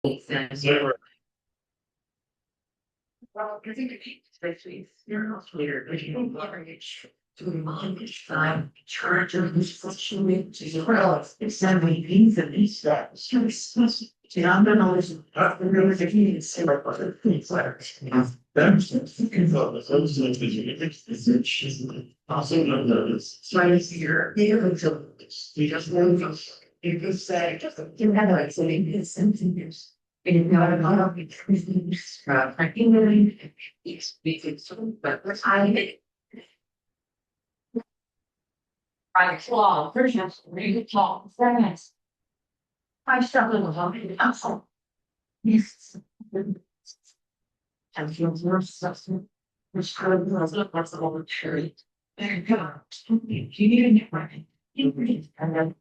Well, I think especially you're not clear, but you don't leverage to manage charge of this question to well, it's 70 things and these steps. I'm gonna listen. I'm gonna listen and say like what the things are. That's thinking about the those things that she's also knows. So I see her. We just move. You could say, you have like saying his sentences. And not a lot of things, I think really speaking so, but I claw, version, really claw, fairness. I struggle with how many also. Yes. And feels worse, substance, which was what's the whole cherry. And God, you need a new one. You breathe, and then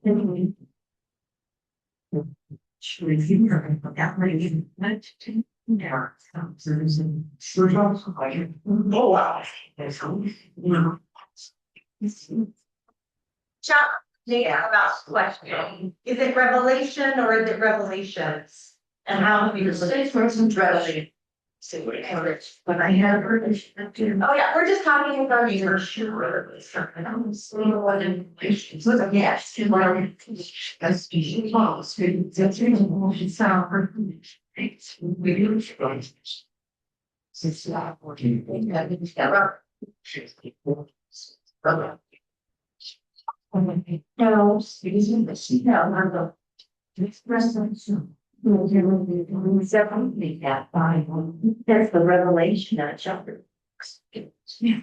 oh wow. Chat about question. Is it revelation or is it revelations? And how do you say person revelation? But I have heard this. Oh yeah, we're just talking about you. Sure. Yes. That's species. That's reason sound. We do. Since that working. No, it isn't the sea. No, no. It's presence. Definitely that Bible. That's the revelation of chapter. Yeah.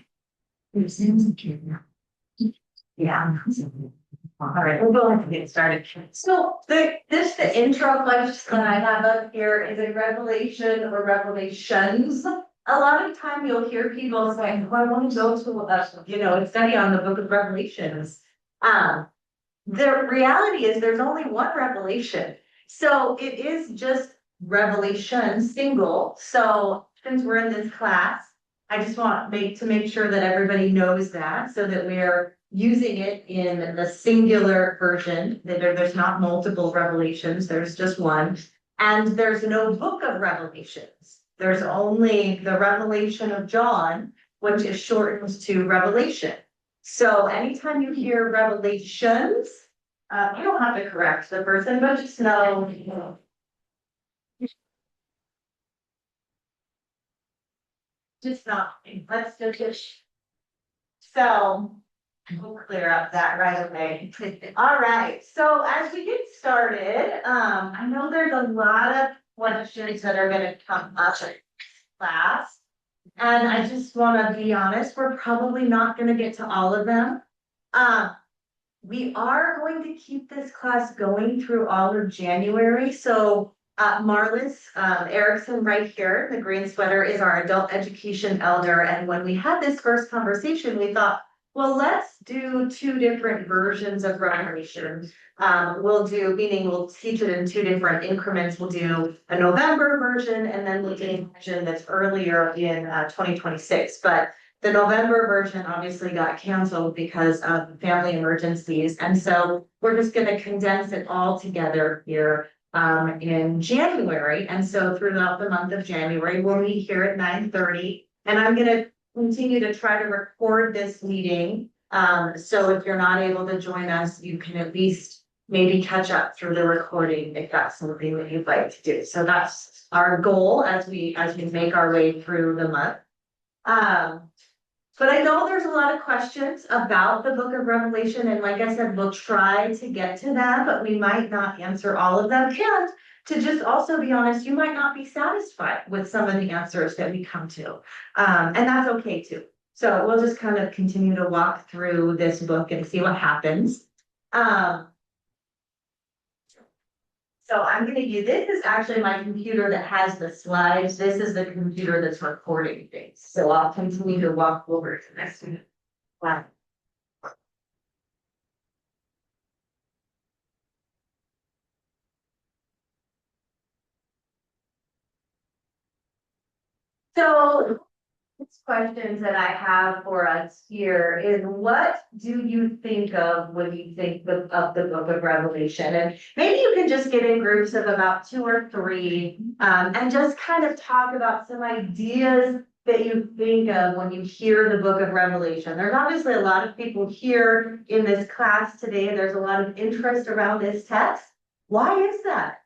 Yeah. All right, we're going to get started. So the intro question I have up here is it revelation or revelations? A lot of time you'll hear people say, "Oh, I want to go to a study on the book of Revelations." The reality is there's only one revelation. So it is just revelation single. So since we're in this class, I just want to make sure that everybody knows that so that we're using it in the singular version, that there's not multiple revelations, there's just one. And there's no book of revelations. There's only the revelation of John, which is shortened to Revelation. So anytime you hear revelations, you don't have to correct the person, but just know. Just not, let's just. So we'll clear up that right away. All right, so as we get started, I know there's a lot of questions that are gonna come up in class. And I just wanna be honest, we're probably not gonna get to all of them. We are going to keep this class going through all of January. So Marlis Erickson right here, the green sweater, is our adult education elder. And when we had this first conversation, we thought, well, let's do two different versions of Revelation. We'll teach it in two different increments. We'll do a November version, and then we'll do a version that's earlier in 2026. But the November version obviously got canceled because of family emergencies. And so we're just going to condense it all together here in January. And so throughout the month of January, we'll meet here at 9:30. And I'm going to continue to try to record this meeting. So if you're not able to join us, you can at least maybe catch up through the recording if that's something that you'd like to do. So that's our goal as we make our way through the month. But I know there's a lot of questions about the book of Revelation, and like I said, we'll try to get to them, but we might not answer all of them. And to just also be honest, you might not be satisfied with some of the answers that we come to. And that's okay too. So we'll just kind of continue to walk through this book and see what happens. So I'm going to use, this is actually my computer that has the slides. This is the computer that's recording things. So I'll continue to walk over to the next one. Wow. So questions that I have for us here is, what do you think of when you think of the book of Revelation? And maybe you can just get in groups of about 2 or 3, and just kind of talk about some ideas that you think of when you hear the book of Revelation. There's obviously a lot of people here in this class today. There's a lot of interest around this text. Why is that?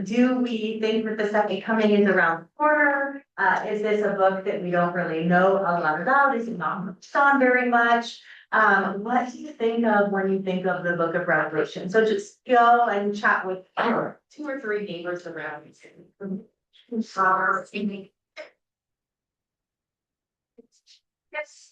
Do we think that the second coming is around the corner? Is this a book that we don't really know a lot about? Is it not touched on very much? What do you think of when you think of the book of Revelation? So just go and chat with 2 or 3 neighbors around you. Yes.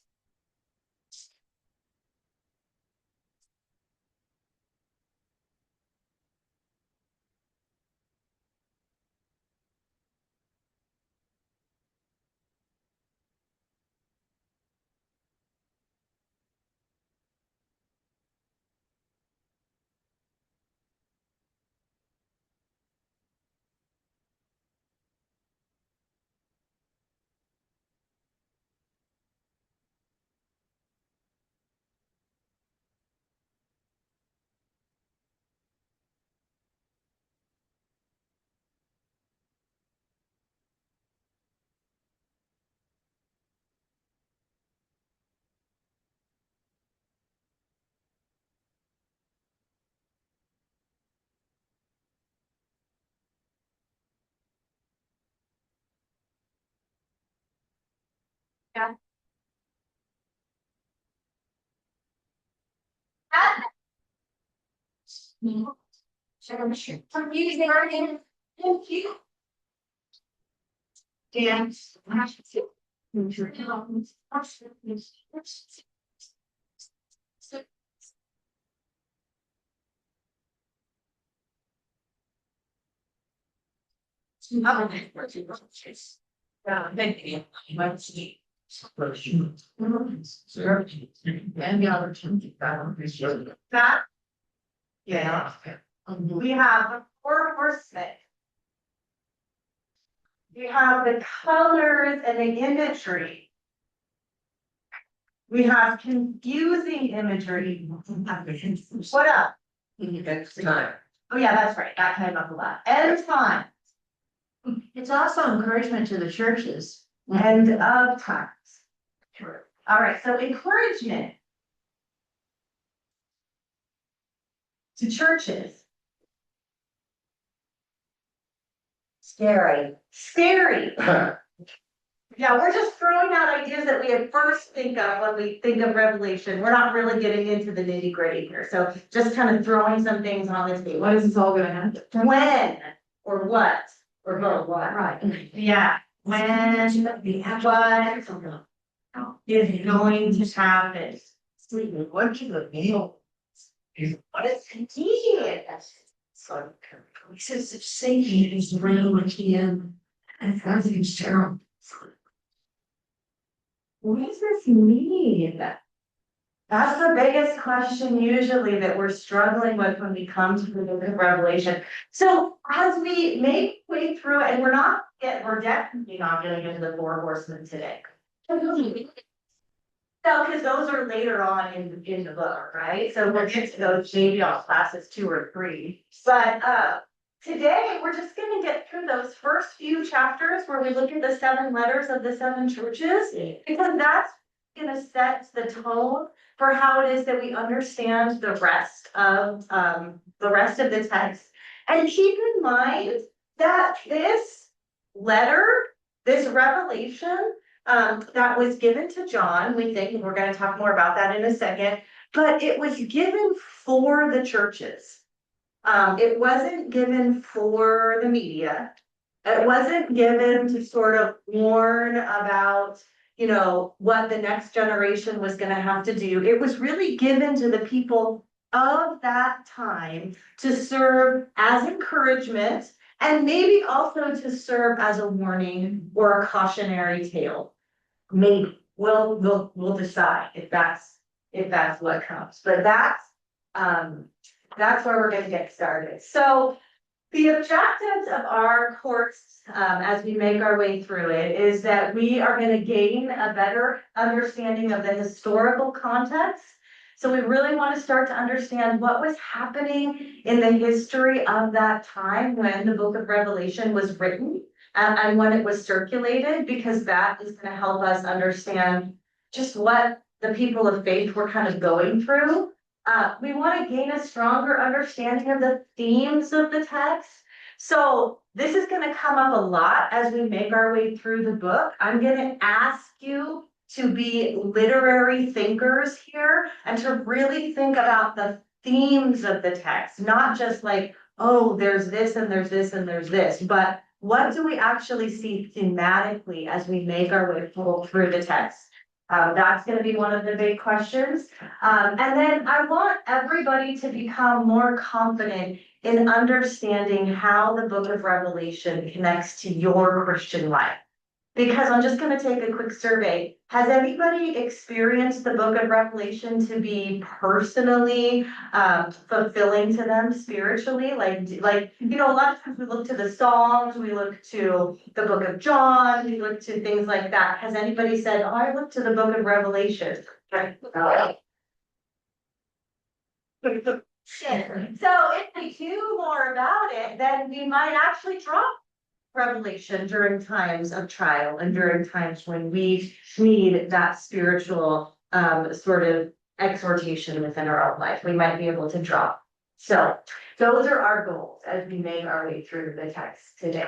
Yeah. I'm using our name. Thank you. Dance. That, yeah. We have the 4 horsemen. We have the colors and the imagery. We have confusing imagery. What up? Time. Oh yeah, that's right. That came up a lot. End time. It's also encouragement to the churches. End of times. All right, so encouragement to churches. Scary. Scary. Yeah, we're just throwing out ideas that we at first think of when we think of Revelation. We're not really getting into the nitty gritty here. So just kind of throwing some things on the table. When is this all gonna happen? When or what or both what? Right. Yeah. When what is going to happen? What to the meal? What is continuing? He says if Satan is around again and everything's terrible. What does this mean? That's the biggest question usually that we're struggling with when we come to the book of Revelation. So as we make way through, and we're definitely not going to get to the 4 horsemen today. No, because those are later on in the book, right? So we'll get to those maybe on classes 2 or 3. But today we're just going to get through those first few chapters where we look at the 7 letters of the 7 churches, because that's going to set the tone for how it is that we understand the rest of the text. And keep in mind that this letter, this revelation, that was given to John, we think, and we're going to talk more about that in a second, but it was given for the churches. It wasn't given for the media. It wasn't given to sort of warn about, what the next generation was going to have to do. It was really given to the people of that time to serve as encouragement, and maybe also to serve as a warning or a cautionary tale. Maybe we'll decide if that's what comes. But that's where we're going to get started. So The objectives of our course, as we make our way through it, is that we are going to gain a better understanding of the historical context. So we really want to start to understand what was happening in the history of that time when the book of Revelation was written, and when it was circulated, because that is going to help us understand just what the people of faith were kind of going through. We want to gain a stronger understanding of the themes of the text. So this is going to come up a lot as we make our way through the book. I'm going to ask you to be literary thinkers here and to really think about the themes of the text, not just like, oh, there's this and there's this and there's this, but what do we actually see thematically as we make our way through the text? That's going to be one of the big questions. And then I want everybody to become more confident in understanding how the book of Revelation connects to your Christian life. Because I'm just going to take a quick survey. Has anybody experienced the book of Revelation to be personally fulfilling to them spiritually? Like, you know, a lot of times we look to the Psalms, we look to the book of John, we look to things like that. Has anybody said, oh, I look to the book of Revelation? Right. So if we do more about it, then we might actually drop Revelation during times of trial and during times when we need that spiritual sort of exhortation within our own life. We might be able to drop. So those are our goals as we make our way through the text today.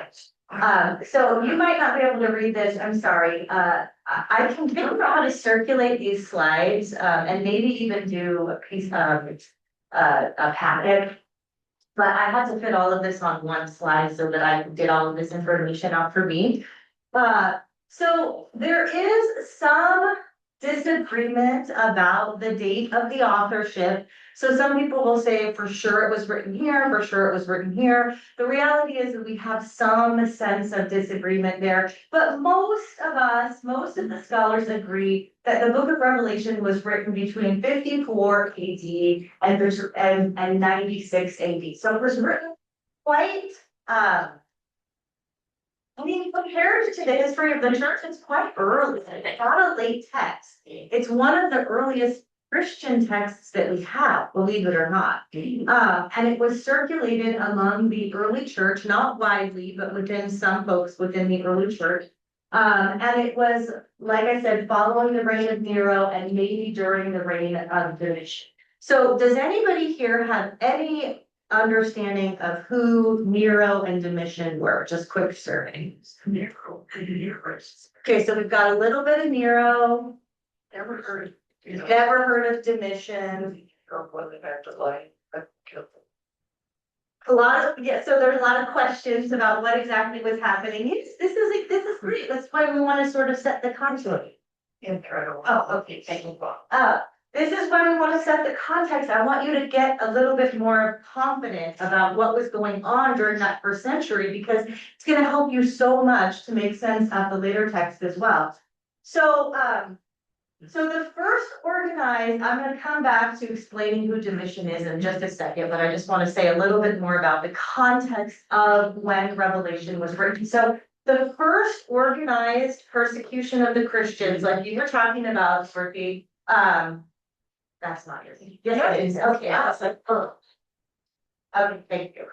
So you might not be able to read this. I'm sorry. I can figure out how to circulate these slides and maybe even do a piece of a packet. But I had to fit all of this on one slide so that I did all of this information out for me. So there is some disagreement about the date of the authorship. So some people will say for sure it was written here, for sure it was written here. The reality is that we have some sense of disagreement there. But most of the scholars agree that the book of Revelation was written between 54 AD and 96 AD. So it was written quite, compared to the history of the church, it's quite early. It's not a late text. It's one of the earliest Christian texts that we have, believe it or not. And it was circulated among the early church, not widely, but within some folks within the early church. And it was, like I said, following the reign of Nero and maybe during the reign of Domitian. So does anybody here have any understanding of who Nero and Domitian were? Just quick survey. Okay, so we've got a little bit of Nero. Never heard of Domitian. A lot of, yeah, so there's a lot of questions about what exactly was happening. This is great. That's why we want to sort of set the context. Oh, okay, thank you. This is why we want to set the context. I want you to get a little bit more confident about what was going on during that first century, because it's going to help you so much to make sense of the later text as well. So the first organized, I'm going to come back to explaining who Domitian is in just a second, but I just want to say a little bit more about the context of when Revelation was written. So the first organized persecution of the Christians, like you were talking about, Sparky, that's not yours. Yes, it is. Okay, I was like, oh. Okay, thank you.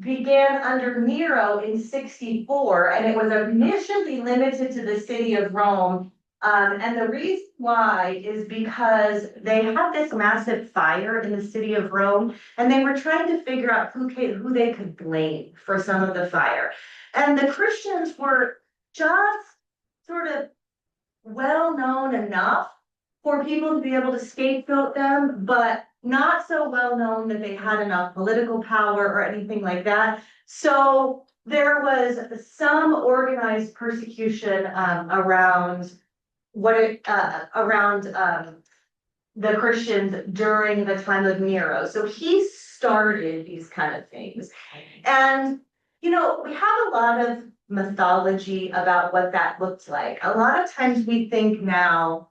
Began under Nero in 64, and it was initially limited to the city of Rome. And the reason why is because they had this massive fire in the city of Rome, and they were trying to figure out who they could blame for some of the fire. And the Christians were just sort of well known enough for people to be able to scapegoat them, but not so well known that they had enough political power or anything like that. So there was some organized persecution around the Christians during the time of Nero. So he started these kind of things. And, you know, we have a lot of mythology about what that looked like. A lot of times we think now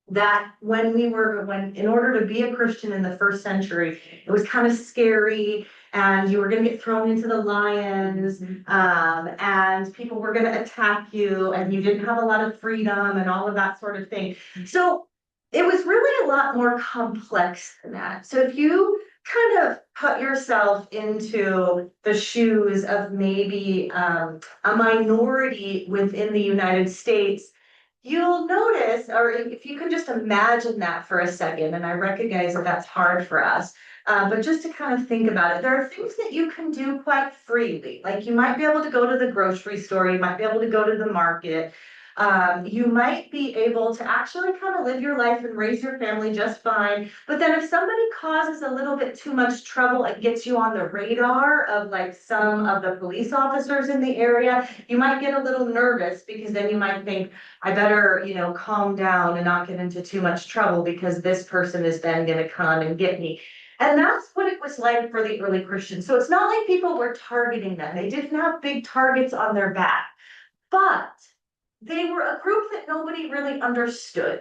that when in order to be a Christian in the first century, it was kind of scary and you were gonna get thrown into the lions, and people were gonna attack you, and you didn't have a lot of freedom and all of that sort of thing. So it was really a lot more complex than that. So if you kind of put yourself into the shoes of maybe a minority within the United States, you'll notice, or if you can just imagine that for a second, and I recognize that that's hard for us, but just to kind of think about it, there are things that you can do quite freely. Like you might be able to go to the grocery store, you might be able to go to the market, you might be able to actually kind of live your life and raise your family just fine. But then if somebody causes a little bit too much trouble and gets you on the radar of like some of the police officers in the area, you might get a little nervous because then you might think, I better, calm down and not get into too much trouble because this person is then going to come and get me. And that's what it was like for the early Christians. So it's not like people were targeting them. They didn't have big targets on their back, but they were a group that nobody really understood.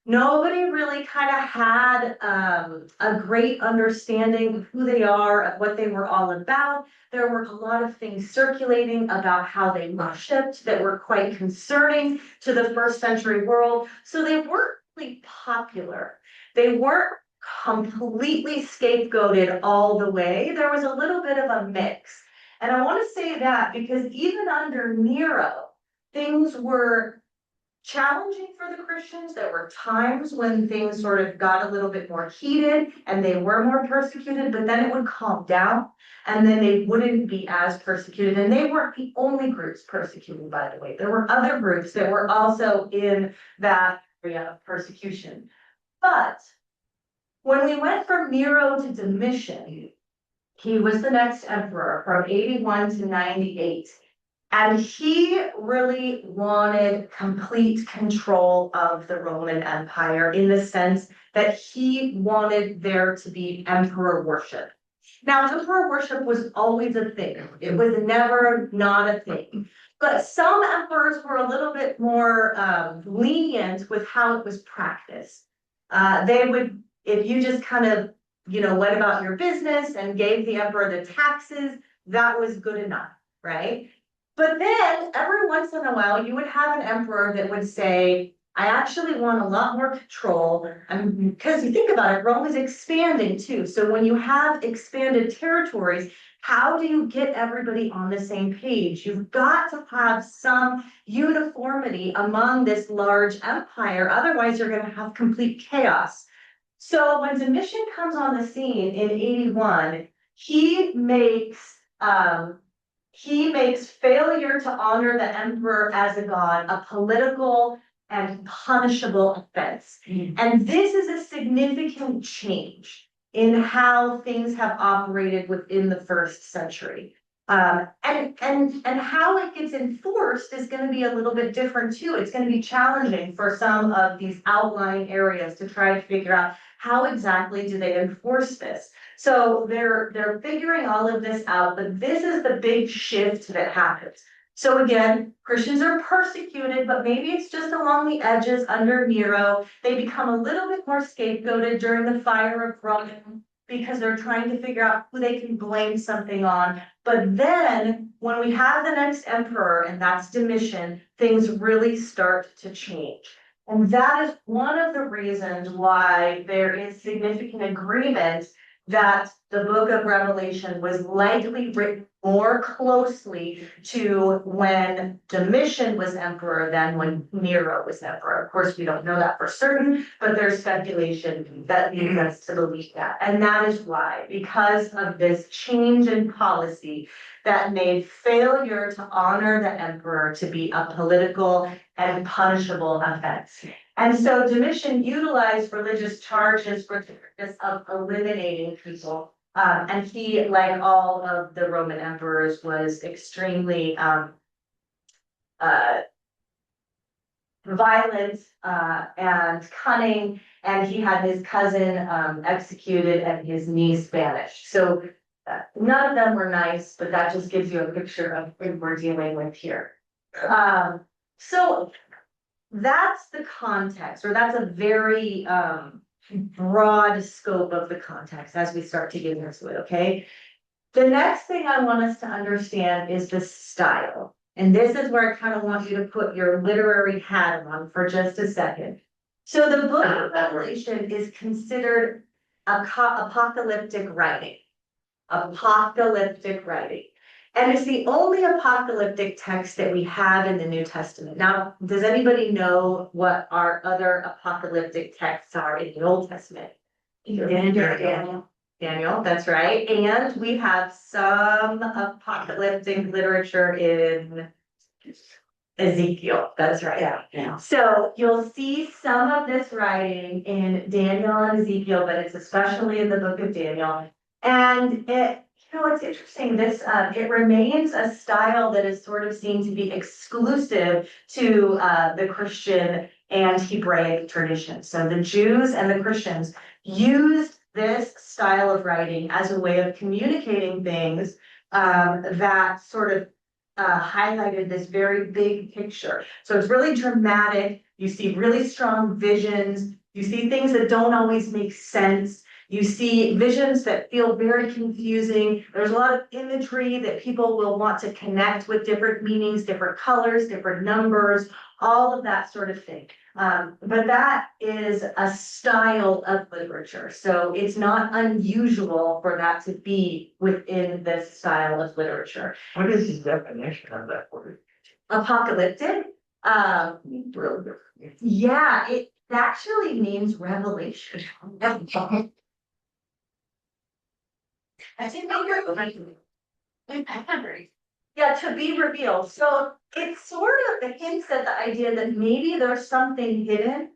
Nobody really kind of had a great understanding of who they are, of what they were all about. There were a lot of things circulating about how they worshipped that were quite concerning to the first century world. So they weren't really popular. They weren't completely scapegoated all the way. There was a little bit of a mix. And I want to say that because even under Nero, things were challenging for the Christians. There were times when things sort of got a little bit more heated and they were more persecuted, but then it would calm down and then they wouldn't be as persecuted. And they weren't the only groups persecuted, by the way. There were other groups that were also in that area of persecution. But when we went from Nero to Domitian, he was the next emperor from 81 to 98. And he really wanted complete control of the Roman Empire in the sense that he wanted there to be emperor worship. Now, emperor worship was always a thing. It was never not a thing. But some emperors were a little bit more lenient with how it was practiced. They would, if you just kind of, went about your business and gave the emperor the taxes, that was good enough, right? But then every once in a while, you would have an emperor that would say, I actually want a lot more control. And because you think about it, Rome is expanding too. So when you have expanded territories, how do you get everybody on the same page? You've got to have some uniformity among this large empire. Otherwise, you're going to have complete chaos. So when Domitian comes on the scene in 81, he makes failure to honor the emperor as a god a political and punishable offense. And this is a significant change in how things have operated within the first century. And how it gets enforced is going to be a little bit different too. It's going to be challenging for some of these outlying areas to try to figure out how exactly do they enforce this. So they're figuring all of this out, but this is the big shift that happens. So again, Christians are persecuted, but maybe it's just along the edges under Nero. They become a little bit more scapegoated during the fire of Rome because they're trying to figure out who they can blame something on. But then when we have the next emperor, and that's Domitian, things really start to change. And that is one of the reasons why there is significant agreement that the book of Revelation was likely written more closely to when Domitian was emperor than when Nero was emperor. Of course, we don't know that for certain, but there's speculation that leads us to believe that. And that is why, because of this change in policy that made failure to honor the emperor to be a political and punishable offense. And so Domitian utilized religious charges for the purpose of eliminating people. And he, like all of the Roman emperors, was extremely violent and cunning, and he had his cousin executed and his niece banished. So none of them were nice, but that just gives you a picture of what we're dealing with here. So that's the context, or that's a very broad scope of the context as we start to get into it, okay? The next thing I want us to understand is the style. And this is where I kind of want you to put your literary hat on for just a second. So the book of Revelation is considered apocalyptic writing. Apocalyptic writing. And it's the only apocalyptic text that we have in the New Testament. Now, does anybody know what our other apocalyptic texts are in the Old Testament? Daniel, that's right. And we have some apocalyptic literature in Ezekiel, that's right. Yeah. So you'll see some of this writing in Daniel and Ezekiel, but it's especially in the book of Daniel. And it's interesting, this, it remains a style that is sort of seen to be exclusive to the Christian and Hebraic tradition. So the Jews and the Christians used this style of writing as a way of communicating things that sort of highlighted this very big picture. So it's really dramatic. You see really strong visions. You see things that don't always make sense. You see visions that feel very confusing. There's a lot of imagery that people will want to connect with different meanings, different colors, different numbers, all of that sort of thing. But that is a style of literature. So it's not unusual for that to be within this style of literature. What is the definition of that word? Apocalyptic? Yeah, it actually means revelation. I think Yeah, to be revealed. So it sort of hints at the idea that maybe there's something hidden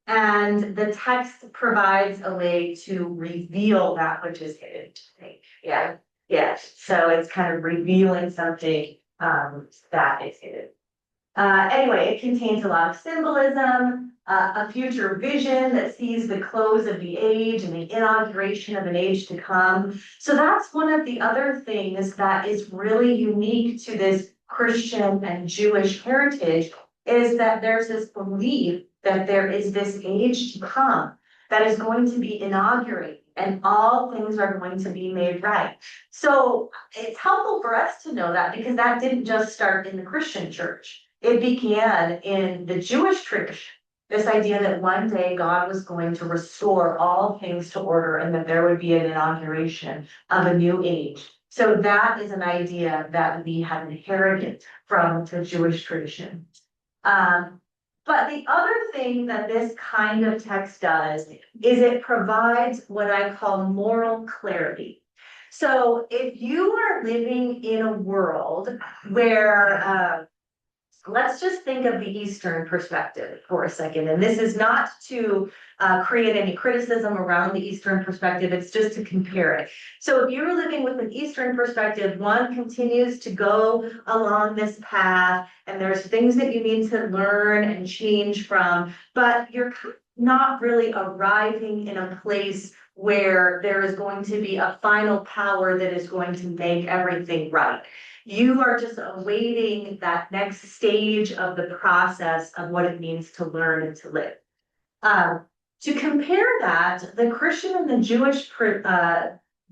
and the text provides a way to reveal that which is hidden. Yeah, yeah. So it's kind of revealing something that is hidden. Anyway, it contains a lot of symbolism, a future vision that sees the close of the age and the inauguration of an age to come. So that's one of the other things that is really unique to this Christian and Jewish heritage, is that there's this belief that there is this age to come that is going to be inaugurated and all things are going to be made right. So it's helpful for us to know that, because that didn't just start in the Christian church. It began in the Jewish tradition, this idea that one day God was going to restore all things to order and that there would be an inauguration of a new age. So that is an idea that we have inherited from the Jewish tradition. But the other thing that this kind of text does is it provides what I call moral clarity. So if you are living in a world where, let's just think of the Eastern perspective for a second. And this is not to create any criticism around the Eastern perspective, it's just to compare it. So if you're living with an Eastern perspective, one continues to go along this path, and there's things that you need to learn and change from, but you're not really arriving in a place where there is going to be a final power that is going to make everything right. You are just awaiting that next stage of the process of what it means to learn and to live. To compare that, the Christian and the Jewish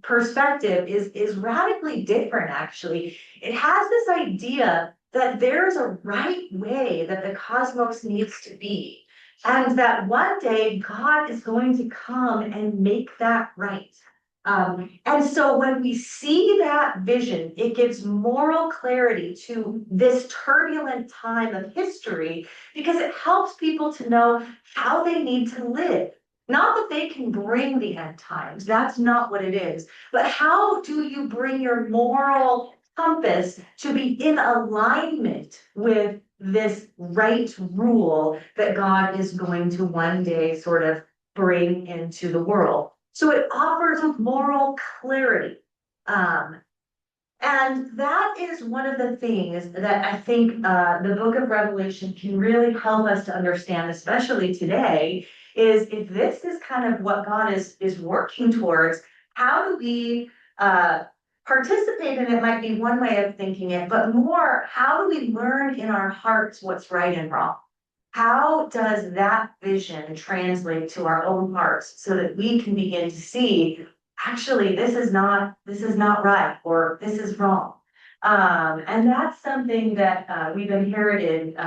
perspective is radically different, actually. It has this idea that there's a right way that the cosmos needs to be, and that one day God is going to come and make that right. And so when we see that vision, it gives moral clarity to this turbulent time of history, because it helps people to know how they need to live. Not that they can bring the end times, that's not what it is, but how do you bring your moral compass to be in alignment with this right rule that God is going to one day sort of bring into the world. So it offers moral clarity. And that is one of the things that I think the book of Revelation can really help us to understand, especially today, is if this is kind of what God is working towards, how do we participate in it might be one way of thinking it, but more, how do we learn in our hearts what's right and wrong? How does that vision translate to our own hearts so that we can begin to see actually, this is not right, or this is wrong. And that's something that, we've inherited,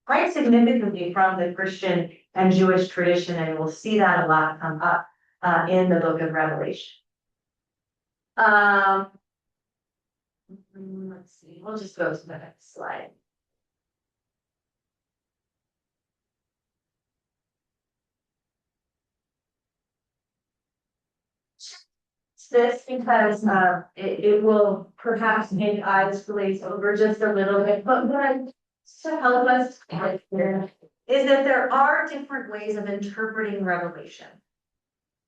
quite significantly from the Christian and Jewish tradition, and we'll see that a lot come up, in the book of Revelation. Um, let's see, we'll just go to the next slide. This because it will perhaps make eyes glaze over just a little bit, but what to help us get here is that there are different ways of interpreting Revelation.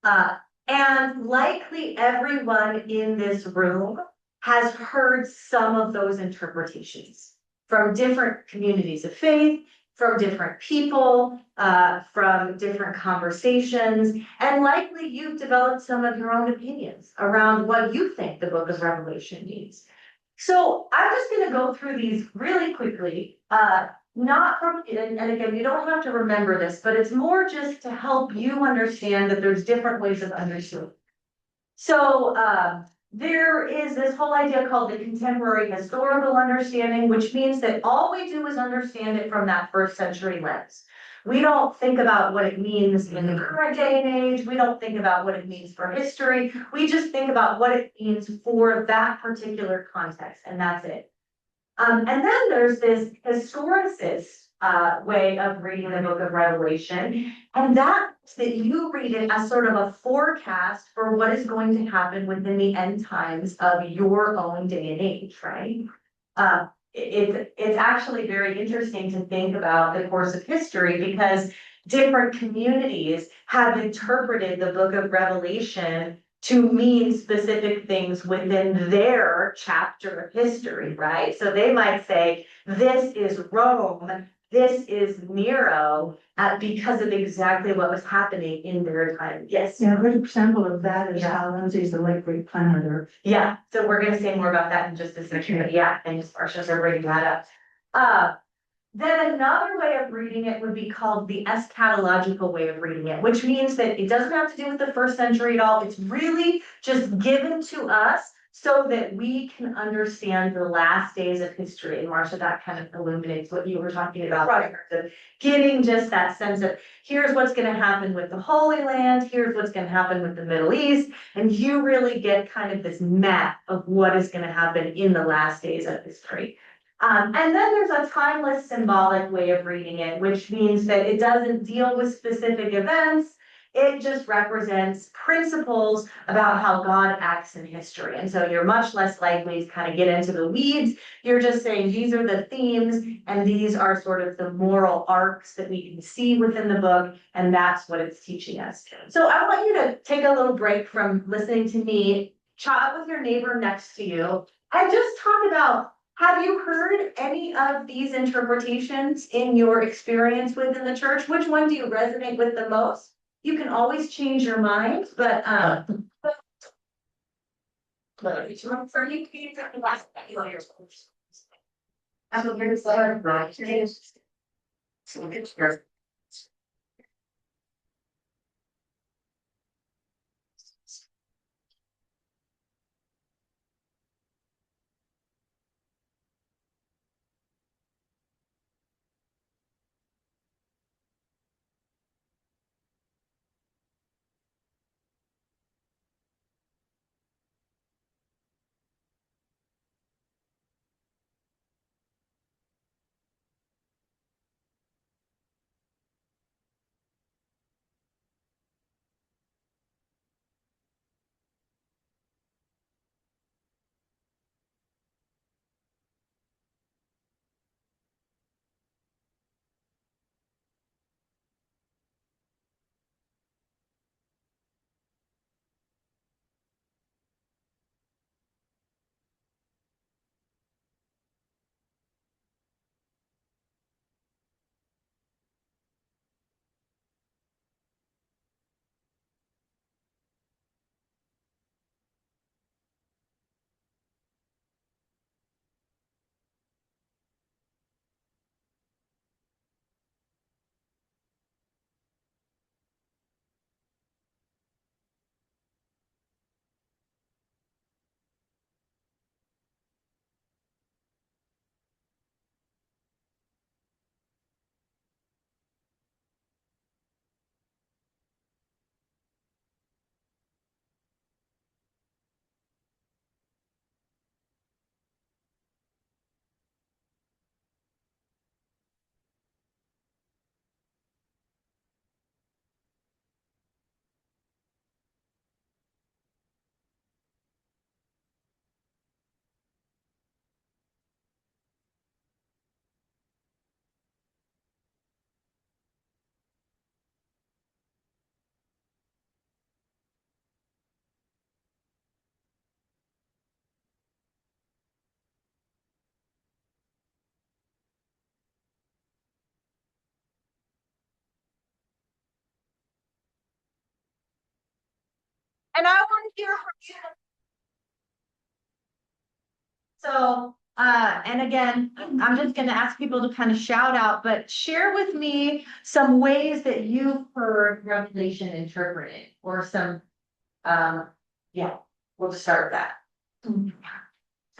And likely everyone in this room has heard some of those interpretations from different communities of faith, from different people, from different conversations, and likely you've developed some of your own opinions around what you think the book of Revelation means. So I'm just going to go through these really quickly, not from, and again, you don't have to remember this, but it's more just to help you understand that there's different ways of understanding. So, there is this whole idea called the contemporary historical understanding, which means that all we do is understand it from that first century lens. We don't think about what it means in the current day and age. We don't think about what it means for history. We just think about what it means for that particular context, and that's it. And then there's this historicist way of reading the book of Revelation, and that's that you read it as sort of a forecast for what is going to happen within the end times of your own day and age, right? It's actually very interesting to think about the course of history because different communities have interpreted the book of Revelation to mean specific things within their chapter of history, right? So they might say, this is Rome, this is Nero, because of exactly what was happening in their time. Yes. Yeah, a good example of that is how Lindsay's the late great planet Earth. Yeah, so we're gonna say more about that in just a second, but yeah, and just Marsha's are bringing that up. Then another way of reading it would be called the eschatological way of reading it, which means that it doesn't have to do with the first century at all. It's really just given to us so that we can understand the last days of history. And Marsha, that kind of illuminates what you were talking about. Right. Getting just that sense of here's what's going to happen with the Holy Land, here's what's going to happen with the Middle East, and you really get kind of this map of what is going to happen in the last days of history. And then there's a timeless symbolic way of reading it, which means that it doesn't deal with specific events. It just represents principles about how God acts in history. And so you're much less likely to kind of get into the weeds. You're just saying these are the themes and these are sort of the moral arcs that we can see within the book. And that's what it's teaching us. So I want you to take a little break from listening to me, chat with your neighbor next to you, and just talk about, have you heard any of these interpretations in your experience within the church? Which one do you resonate with the most? You can always change your mind, but and I want to hear from you. So, and again, I'm just gonna ask people to kind of shout out, but share with me some ways that you've heard Revelation interpreted, or some, yeah, we'll just start with that.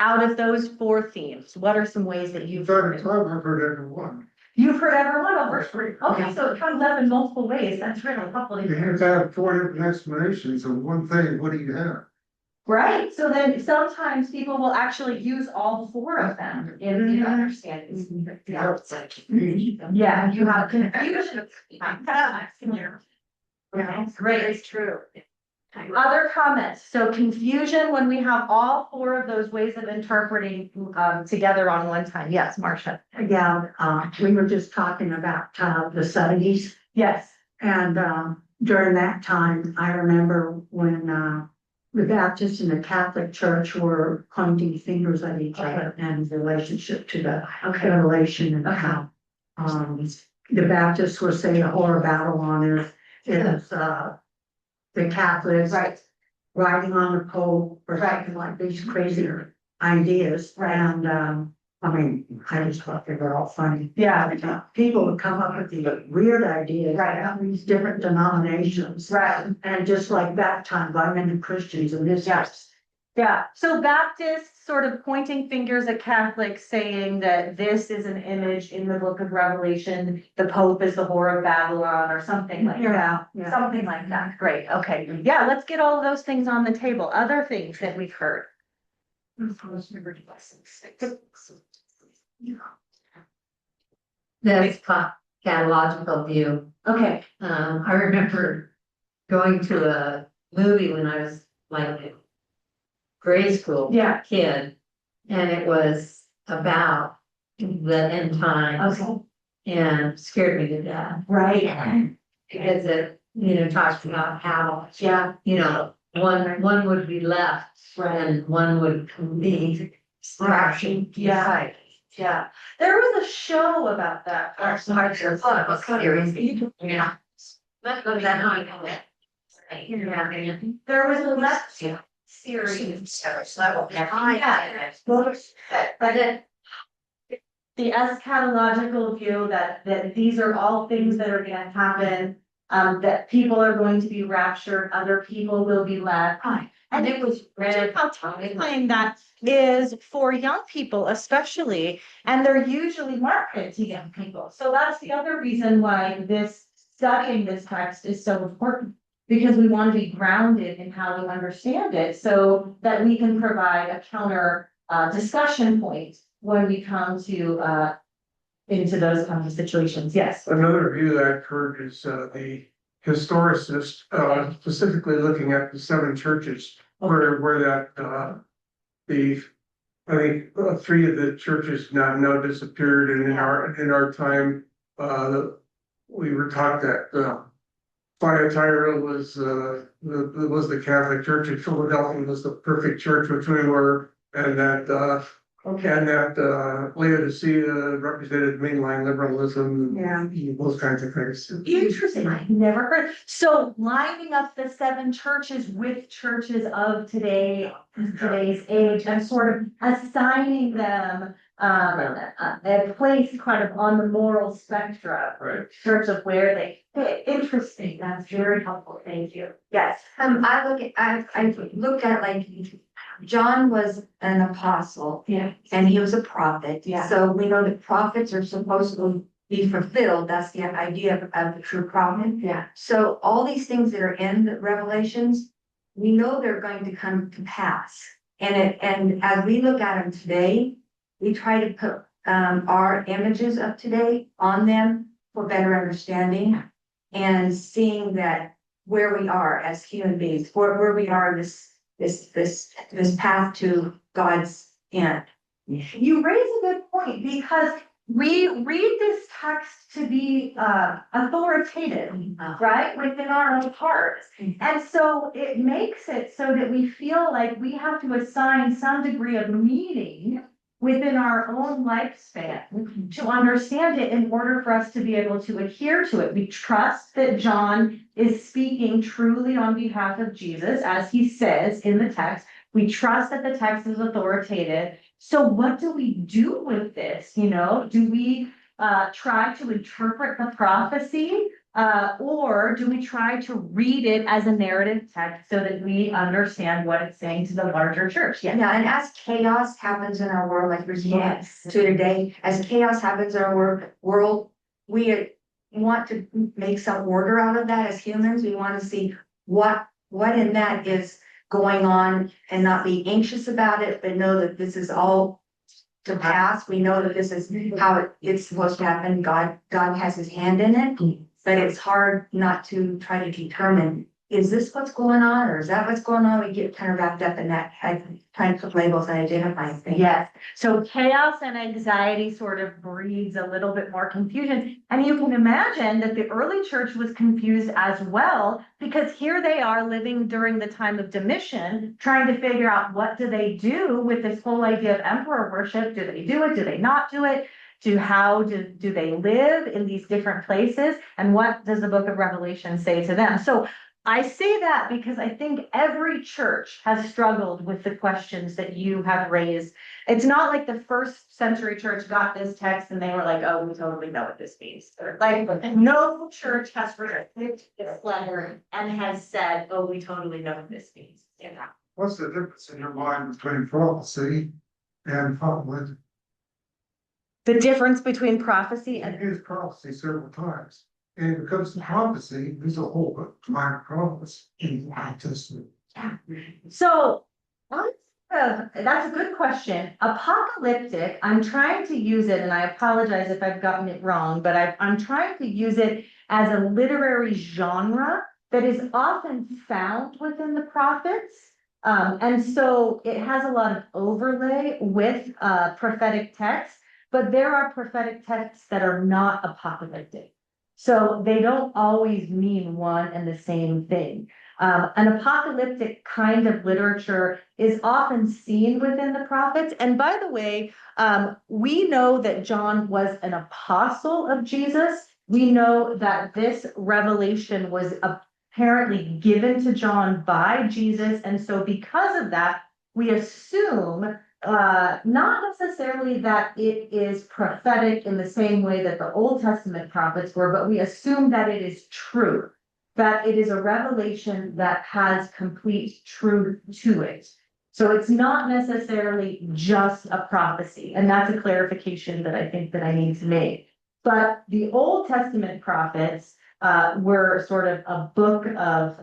Out of those 4 themes, what are some ways that you've heard it? I've heard every one. You've heard every one over 3. Okay, so it comes up in multiple ways. That's really helpful. You have to have 4 different explanations of one thing. What do you have? Right, so then sometimes people will actually use all 4 of them in their understanding. Yeah. Yeah, you have confusion. Yeah, great, it's true. Other comments, so confusion when we have all 4 of those ways of interpreting together on one time. Yes, Marcia. Yeah, we were just talking about the 70s, Yes. and during that time, I remember when the Baptists and the Catholic Church were pointing fingers at each other in relationship to the Revelation, and how the Baptists were saying a whore of Babylon is the Catholics Right. riding on the Pope or something like these crazy ideas. Right. And I mean, I just thought they were all funny. Yeah. People would come up with these weird ideas. Right. About these different denominations. Right. And just like that time, I'm into Christians and this. Yes. Yeah, so Baptists sort of pointing fingers at Catholics, saying that this is an image in the book of Revelation, the Pope is the whore of Babylon, or something like that. Yeah. Something like that. Great. Okay. Yeah, let's get all of those things on the table. Other things that we've heard. That's catalognical view. Okay. I remember going to a movie when I was like a grade school Yeah. kid, and it was about the end times, Okay. and scared me to death Right. because it, talks about how, Yeah. one would be left and one would be crashing. Yeah. Yeah. There was a show about that. Yeah. Let's go to that high. There was a lecture series. Yeah. But the eschatological view that these are all things that are gonna happen, that people are going to be raptured, other people will be left. And it was read how terrifying that is for young people especially, and they're usually marketed to young people. So that's the other reason why studying this text is so important. Because we want to be grounded in how we understand it, so that we can provide a counter discussion point when we come to into those kinds of situations. Yes. Another view that I've heard is the historicist, specifically looking at the 7 churches where that I think 3 of the churches now disappeared, and in our time we were taught that Thyatira was the Catholic Church, and Philadelphia was the perfect church, which we were, and that Laodicea represented mainline liberalism. And those kinds of things. Interesting. I've never heard. So lining up the 7 churches with churches of today's age, and sort of assigning them a place kind of on the moral spectrum. Right. In terms of where they fit. Interesting. That's very helpful. Thank you. Yes. I looked at like John was an apostle. Yeah. And he was a prophet. Yeah. So we know that prophets are supposed to be fulfilled. That's the idea of the true prophet. Yeah. So all these things that are in the Revelations, we know they're going to come to pass. And as we look at them today, we try to put our images of today on them for better understanding, and seeing that where we are as human beings, where we are in this path to God's end. You raise a good point, because we read this text to be authoritative, right, within our own hearts. And so it makes it so that we feel like we have to assign some degree of meaning within our own lifespan to understand it in order for us to be able to adhere to it. We trust that John is speaking truly on behalf of Jesus, as he says in the text. We trust that the text is authoritative. So what do we do with this? You know, do we try to interpret the prophecy? Or do we try to read it as a narrative text so that we understand what it's saying to the larger church? Yeah. Yeah, and as chaos happens in our world, like we're seeing to today, as chaos happens in our world, we want to make some order out of that as humans. We want to see what in that is going on and not be anxious about it, but know that this is all to pass. We know that this is how it's supposed to happen. God has his hand in it. But it's hard not to try to determine, is this what's going on or is that what's going on? We get kind of wrapped up in that, trying to put labels and identifying things. Yes, so chaos and anxiety sort of breeds a little bit more confusion. And you can imagine that the early church was confused as well, because here they are living during the time of Domitian, trying to figure out what do they do with this whole idea of emperor worship? Do they do it? Do they not do it? How do they live in these different places? And what does the book of Revelation say to them? So I say that because I think every church has struggled with the questions that you have raised. It's not like the first century church got this text and they were like, oh, we totally know what this means. Like no church has rejected this letter and has said, oh, we totally know what this means. Yeah. What's the difference in your mind between prophecy and apocalyptic? The difference between prophecy and It is prophecy several times. And when it comes to prophecy, there's a whole line of prophets in the Old Testament. So, that's a good question. Apocalyptic, I'm trying to use it, and I apologize if I've gotten it wrong, but I'm trying to use it as a literary genre that is often found within the prophets. And so it has a lot of overlay with prophetic texts, but there are prophetic texts that are not apocalyptic. So they don't always mean one and the same thing. An apocalyptic kind of literature is often seen within the prophets. And by the way, we know that John was an apostle of Jesus. We know that this revelation was apparently given to John by Jesus. And so because of that, we assume not necessarily that it is prophetic in the same way that the Old Testament prophets were, but we assume that it is true, that it is a revelation that has complete truth to it. So it's not necessarily just a prophecy, and that's a clarification that I think that I need to make. But the Old Testament prophets were sort of a book of,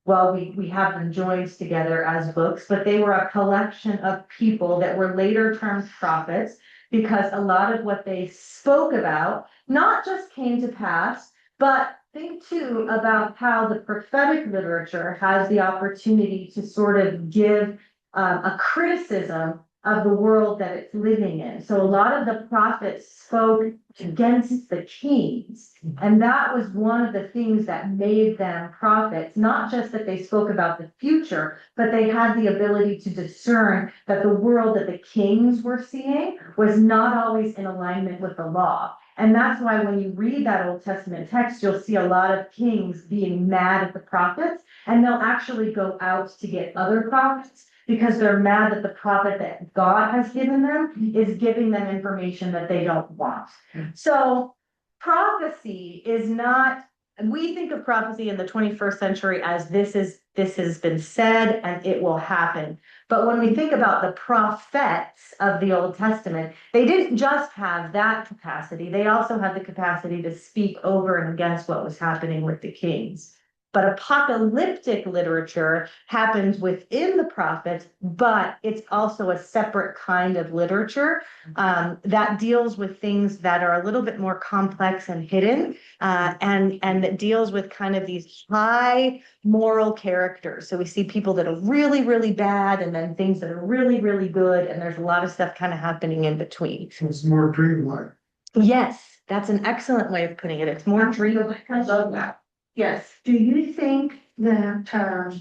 well, we have them joined together as books, but they were a collection of people that were later termed prophets, because a lot of what they spoke about not just came to pass, but think too about how the prophetic literature has the opportunity to sort of give a criticism of the world that it's living in. So a lot of the prophets spoke against the kings, and that was one of the things that made them prophets. Not just that they spoke about the future, but they had the ability to discern that the world that the kings were seeing was not always in alignment with the law. And that's why when you read that Old Testament text, you'll see a lot of kings being mad at the prophets, and they'll actually go out to get other prophets, because they're mad that the prophet that God has given them is giving them information that they don't want. So prophecy is not, we think of prophecy in the 21st century as this has been said and it will happen. But when we think about the prophets of the Old Testament, they didn't just have that capacity. They also had the capacity to speak over and against what was happening with the kings. But apocalyptic literature happens within the prophets, but it's also a separate kind of literature that deals with things that are a little bit more complex and hidden, and that deals with kind of these high moral characters. So we see people that are really, really bad, and then things that are really, really good, and there's a lot of stuff kind of happening in between. So it's more dreamlike. Yes, that's an excellent way of putting it. It's more dreamlike. I love that. Yes. Do you think that,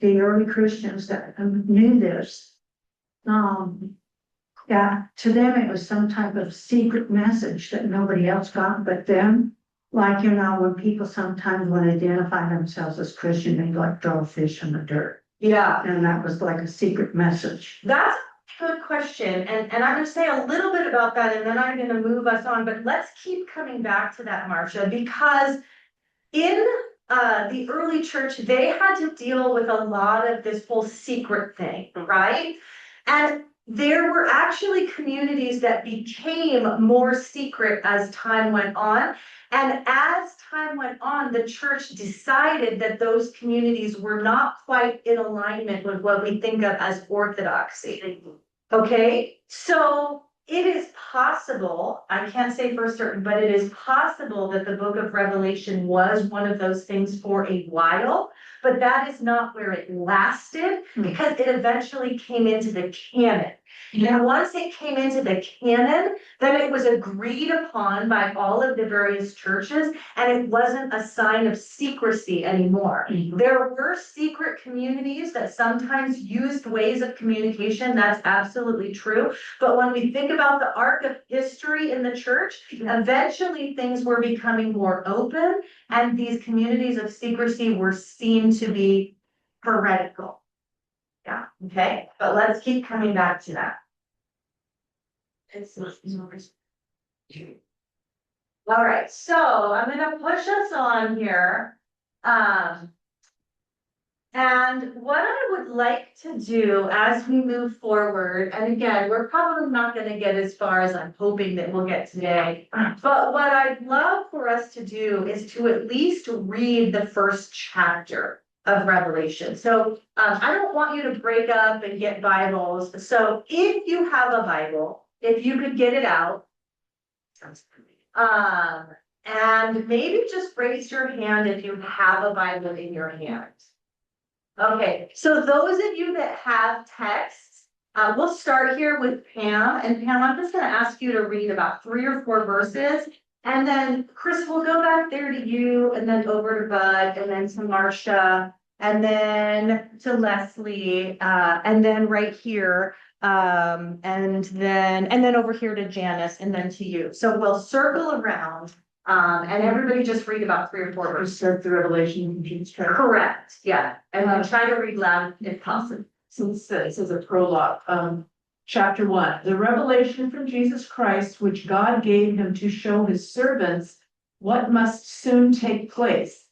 the early Christians that knew this, yeah, to them it was some type of secret message that nobody else got but them. Like, when people sometimes would identify themselves as Christian, they'd like throw a fish in the dirt. Yeah, And that was like a secret message. that's a good question, and I'm gonna say a little bit about that, and then I'm gonna move us on, but let's keep coming back to that, Marcia, because in the early church, they had to deal with a lot of this whole secret thing, right? And there were actually communities that became more secret as time went on. And as time went on, the church decided that those communities were not quite in alignment with what we think of as orthodoxy. Okay, so it is possible, I can't say for certain, but it is possible that the book of Revelation was one of those things for a while, but that is not where it lasted, because it eventually came into the canon. And once it came into the canon, then it was agreed upon by all of the various churches, and it wasn't a sign of secrecy anymore. There were secret communities that sometimes used ways of communication, that's absolutely true. But when we think about the arc of history in the church, eventually things were becoming more open, and these communities of secrecy were seen to be heretical. Yeah, okay, but let's keep coming back to that. All right, so I'm gonna push us on here. And what I would like to do as we move forward, and again, we're probably not gonna get as far as I'm hoping that we'll get today. But what I'd love for us to do is to at least read the first chapter of Revelation. So I don't want you to break up and get Bibles. So if you have a Bible, if you could get it out. And maybe just raise your hand if you have a Bible in your hand. Okay, so those of you that have texts, we'll start here with Pam. And Pam, I'm just gonna ask you to read about 3 or 4 verses. And then Chris, we'll go back there to you, and then over to Bud, and then to Marcia, and then to Leslie, and then right here, and then over here to Janice, and then to you. So we'll circle around, and everybody just read about 3 or 4 verses. Start the Revelation from Jesus Christ. Correct, yeah, and then try to read loud if possible. Since it says a prologue, chapter 1, the revelation from Jesus Christ, which God gave him to show his servants what must soon take place.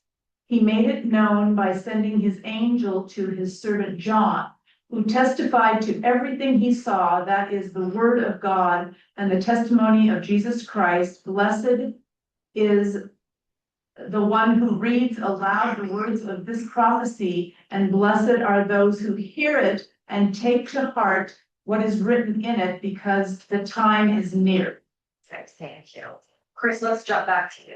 He made it known by sending his angel to his servant John, who testified to everything he saw, that is the word of God and the testimony of Jesus Christ. Blessed is the one who reads aloud the words of this prophecy, and blessed are those who hear it and take to heart what is written in it, because the time is near. Thank you. Chris, let's jump back to you.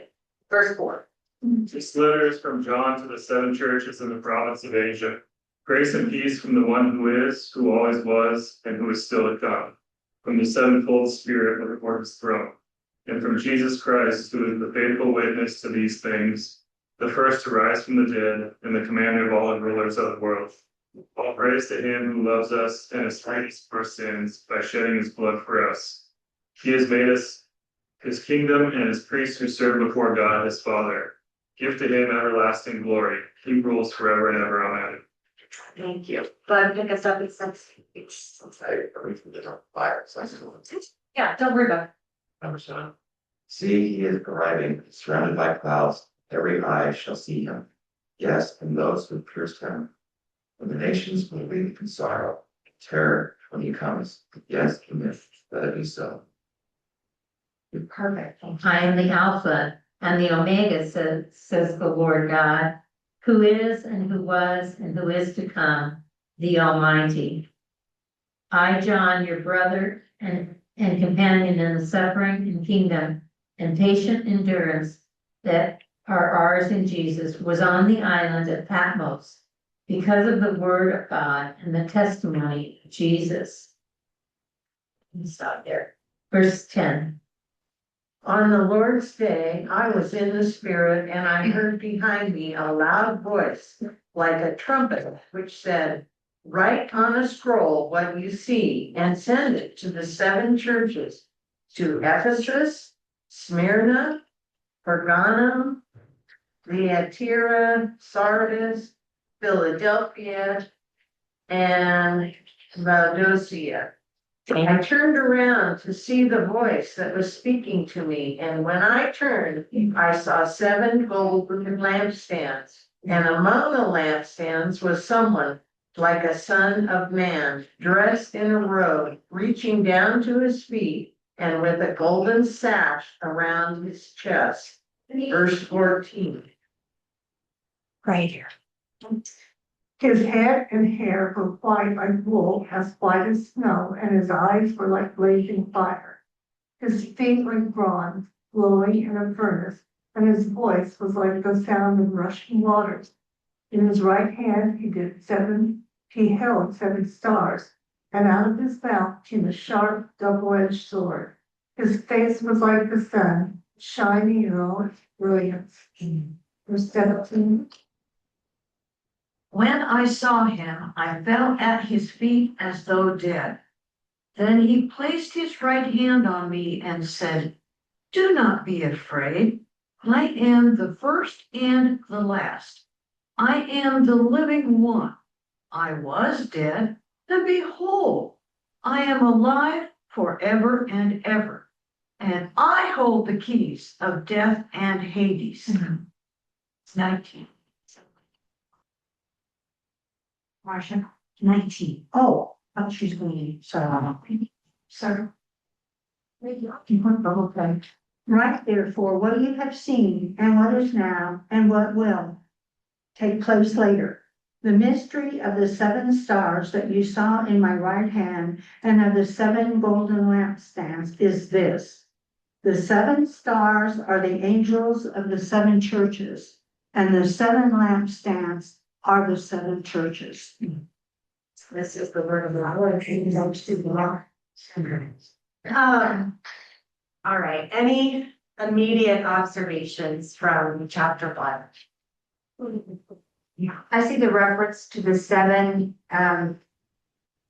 Verse 4. This letter is from John to the 7 churches in the province of Asia. Grace and peace from the one who is, who always was, and who is still to come, from the sevenfold Spirit before his throne, and from Jesus Christ, who is the faithful witness to these things, the first to rise from the dead, and the commander of all the rulers of the world. All praise to him who loves us and has freed us from our sins by shedding his blood for us. He has made us his kingdom and his priests who serve before God his Father. Give to him everlasting glory. He rules forever and ever. Amen. Thank you. Bud, pick us up at 6. Yeah, don't worry about it. Number 7. See, he is arriving, surrounded by clouds. Every eye shall see him. Yes, and those who pierced him. And the nations will weep in sorrow, terror when he comes. Yes, amen. Let it be so. Perfect. I am the Alpha and the Omega, says the Lord God, who is and who was and who is to come, the Almighty. I, John, your brother and companion in the suffering and kingdom and patient endurance that are ours in Jesus, was on the island of Patmos because of the word of God and the testimony of Jesus. Stop there. Verse 10. On the Lord's day, I was in the Spirit, and I heard behind me a loud voice like a trumpet, which said, "Write on a scroll what you see and send it to the 7 churches, to Ephesus, Smyrna, Pergamum, Thyatira, Sardis, Philadelphia, and Laodicea." I turned around to see the voice that was speaking to me, and when I turned, I saw 7 golden lampstands, and among the lampstands was someone like a son of man, dressed in a robe, reaching down to his feet, and with a golden sash around his chest. Verse 14. Right here. His head and hair were white like wool, as white as snow, and his eyes were like blazing fire. His feet like bronze, glowing in a furnace, and his voice was like the sound of rushing waters. In his right hand he held 7 stars, and out of his mouth came a sharp, double-edged sword. His face was like the sun, shining in all its brilliance. Verse 17. When I saw him, I fell at his feet as though dead. Then he placed his right hand on me and said, "Do not be afraid. I am the first and the last. I am the living one. I was dead, and behold, I am alive forever and ever. And I hold the keys of death and Hades." 19. Marcia, 19. Oh, she's going to, sorry. Okay. Write therefore what you have seen, and what is now, and what will take place later. The mystery of the 7 stars that you saw in my right hand, and of the 7 golden lampstands is this. The 7 stars are the angels of the 7 churches, and the 7 lampstands are the 7 churches. This is the word of the Lord. All right, any immediate observations from chapter 1? I see the reference to the 7, in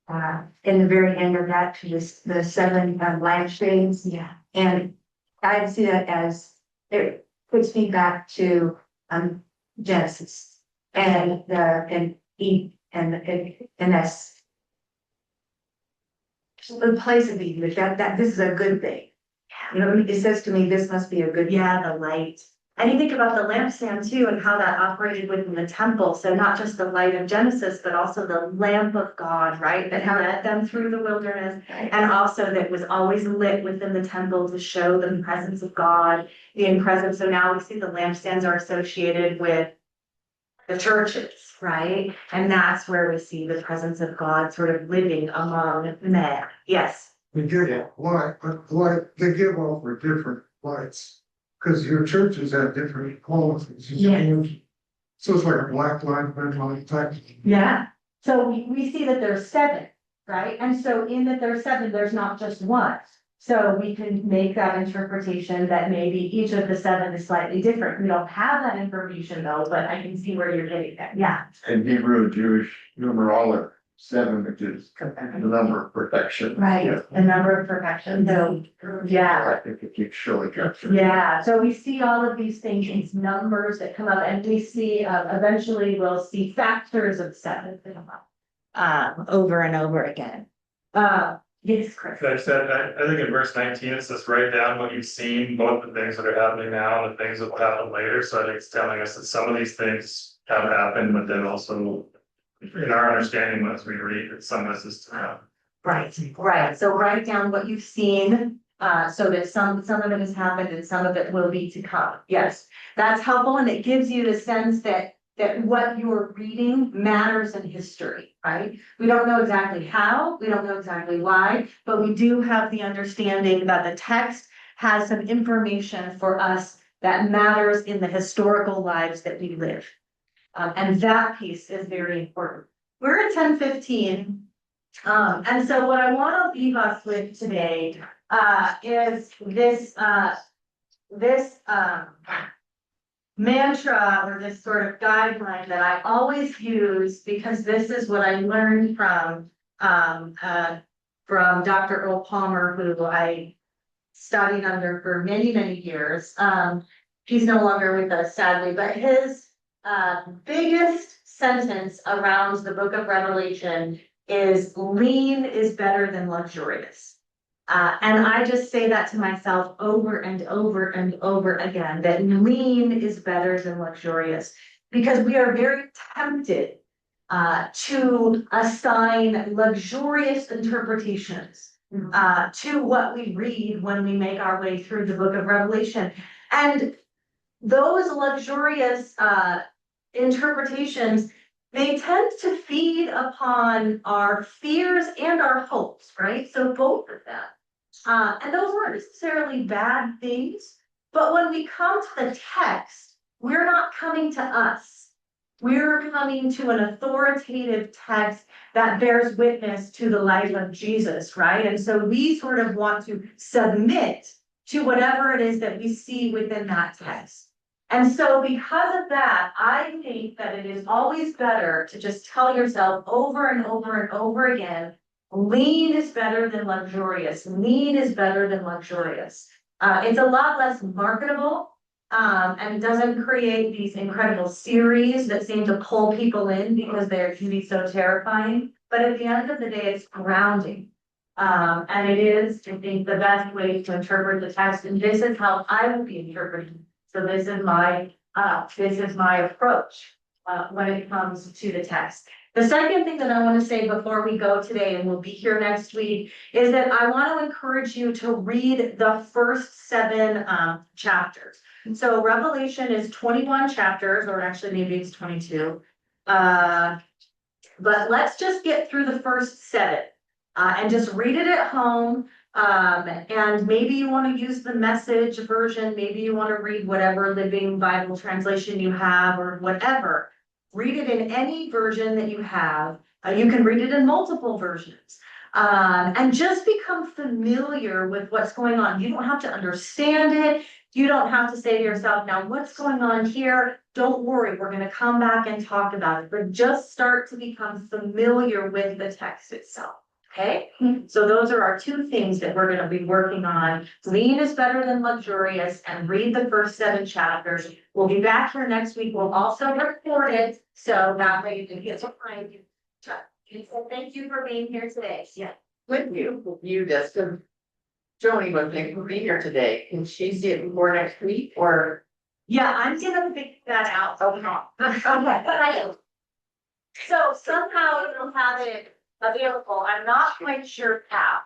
the very end of that, to the 7 lampstands. Yeah. And I see that as, it puts me back to, Genesis and that's the place of Eden, that this is a good thing. You know, it says to me, this must be a good thing. Yeah, the light. And you think about the lampstand too, and how that operated within the temple. So not just the light of Genesis, but also the lamp of God, right? That led them through the wilderness, and also that was always lit within the temple to show the presence of God, being present. So now we see the lampstands are associated with the churches, right? And that's where we see the presence of God sort of living among men. Yes. They give light, but light, they give off for different lights. Because your churches have different qualities. Yeah. So it's like a black light, red light type. Yeah. So we see that there's 7, right? And so in that there's 7, there's not just one. So we can make that interpretation that maybe each of the 7 is slightly different. We don't have that information though, but I can see where you're getting at. Yeah. In Hebrew, Jewish numerology, 7, which is the number of perfection. Right. The number of perfection. So yeah. I think it keeps showing up. Yeah, so we see all of these things, these numbers that come up, and we see, eventually we'll see factors of 7 that come up, over and over again. Yes, Chris. Like I said, I think in verse 19, it says, write down what you've seen, both the things that are happening now and the things that will happen later. So I think it's telling us that some of these things have happened, but then also in our understanding, as we read, that some of this is to come. Right, so write down what you've seen, so that some of it has happened and some of it will be to come. Yes, that's helpful, and it gives you the sense that what you're reading matters in history, right? We don't know exactly how, we don't know exactly why, but we do have the understanding that the text has some information for us that matters in the historical lives that we live. And that piece is very important. We're at 10:15. And so what I want to leave us with today is this this, mantra or this sort of guideline that I always use, because this is what I learned from Dr. Earl Palmer, who I studied under for many, many years. He's no longer with us, sadly, but his biggest sentence around the book of Revelation is lean is better than luxurious. And I just say that to myself over and over and over again, that lean is better than luxurious, because we are very tempted to assign luxurious interpretations to what we read when we make our way through the book of Revelation. And those luxurious interpretations, they tend to feed upon our fears and our hopes, right? So both of them. And those weren't necessarily bad things, but when we come to the text, we're not coming to us. We're coming to an authoritative text that bears witness to the life of Jesus, right? And so we sort of want to submit to whatever it is that we see within that text. And so because of that, I think that it is always better to just tell yourself over and over and over again, lean is better than luxurious. Lean is better than luxurious. It's a lot less marketable, and doesn't create these incredible series that seem to pull people in because they can be so terrifying. But at the end of the day, it's grounding. And it is, I think, the best way to interpret the text. And this is how I will be interpreting. So this is my approach when it comes to the text. The second thing that I want to say before we go today, and we'll be here next week, is that I want to encourage you to read the first 7 chapters. So Revelation is 21 chapters, or actually maybe it's 22. But let's just get through the first 7 and just read it at home. And maybe you want to use the Message version. Maybe you want to read whatever Living Bible translation you have or whatever. Read it in any version that you have. You can read it in multiple versions. And just become familiar with what's going on. You don't have to understand it. You don't have to say to yourself, now what's going on here? Don't worry, we're going to come back and talk about it. But just start to become familiar with the text itself. Okay, so those are our 2 things that we're going to be working on. Lean is better than luxurious, and read the first 7 chapters. We'll be back here next week. We'll also record it, so that way you can get some time. So thank you for being here today. Yeah. When you view this, because Joni was going to be here today, can she see it before next week, or? Yeah, I'm gonna figure that out. Okay. So somehow it'll have it available. I'm not quite sure how.